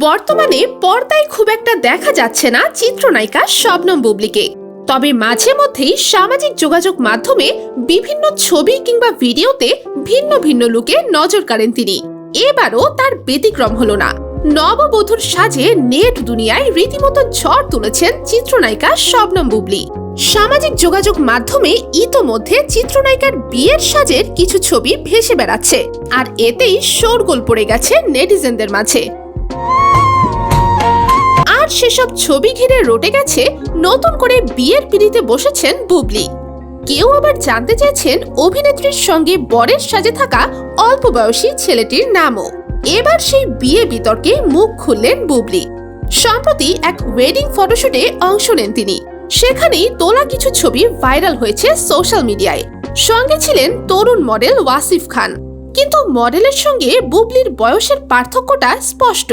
বর্তমানে পর্দায় খুব একটা দেখা যাচ্ছে না চিত্রনায়িকা শবনম বুবলীকে। তবে মাঝে মধ্যেই সামাজিক যোগাযোগ মাধ্যমে বিভিন্ন ছবি কিংবা ভিডিওতে ভিন্ন ভিন্ন লুকে নজর কাড়েন তিনি। এবারও তার ব্যতিক্রম হলো না। নববধূর সাজে নেট দুনিয়ায় রীতিমতো ঝড় তুলেছেন চিত্রনায়িকা শবনম বুবলী। সামাজিক যোগাযোগ মাধ্যমে ইতোমধ্যে চিত্রনায়িকার বিয়ের সাজের কিছু ছবি ভেসে বেড়াচ্ছে, আর এতেই শোরগোল পড়ে গেছে নেটিজেনদের মাঝে। আর সেসব ছবি ঘিরে রটে গেছে নতুন করে বিয়ের পিঁড়িতে বসেছেন বুবলী। কেউ আবার জানতে চেয়েছেন অভিনেত্রীর সঙ্গে বরের সাজে থাকা অল্প বয়সী ছেলেটির নামও। এবার সেই বিয়ে বিতর্কে মুখ খুললেন বুবলী। সম্প্রতি এক ওয়েডিং ফটোশুটে অংশ নেন তিনি। সেখানেই তোলা কিছু ছবি ভাইরাল হয়েছে সোশ্যাল মিডিয়ায়। সঙ্গে ছিলেন তরুণ মডেল ওয়াসিফ খান। কিন্তু মডেলের সঙ্গে বুবলীর বয়সের পার্থক্যটা স্পষ্ট,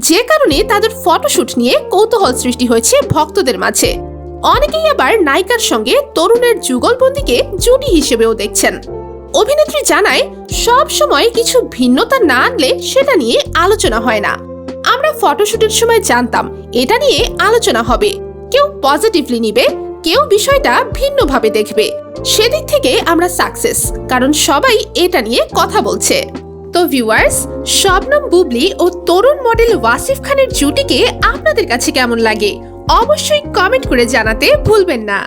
যে কারণে তাদের ফটোশুট নিয়ে কৌতূহল সৃষ্টি হয়েছে ভক্তদের মাঝে। অনেকেই আবার নায়িকার সঙ্গে তরুণের যুগলবন্দিকে জুটি হিসেবেও দেখছেন। অভিনেত্রী জানায়, সব সময় কিছু ভিন্নতা না আনলে সেটা নিয়ে আলোচনা হয় না। আমরা ফটোশুটের সময় জানতাম এটা নিয়ে আলোচনা হবে, কেউ পজিটিভলি নিবে, কেউ বিষয়টা ভিন্নভাবে দেখবে। সেদিক থেকে আমরা সাকসেস, কারণ সবাই এটা নিয়ে কথা বলছে। তো ভিউয়ার্স, শবনম বুবলী ও তরুণ মডেল ওয়াসিফ খানের জুটিকে আপনাদের কাছে কেমন লাগে অবশ্যই কমেন্ট করে জানাতে ভুলবেন না।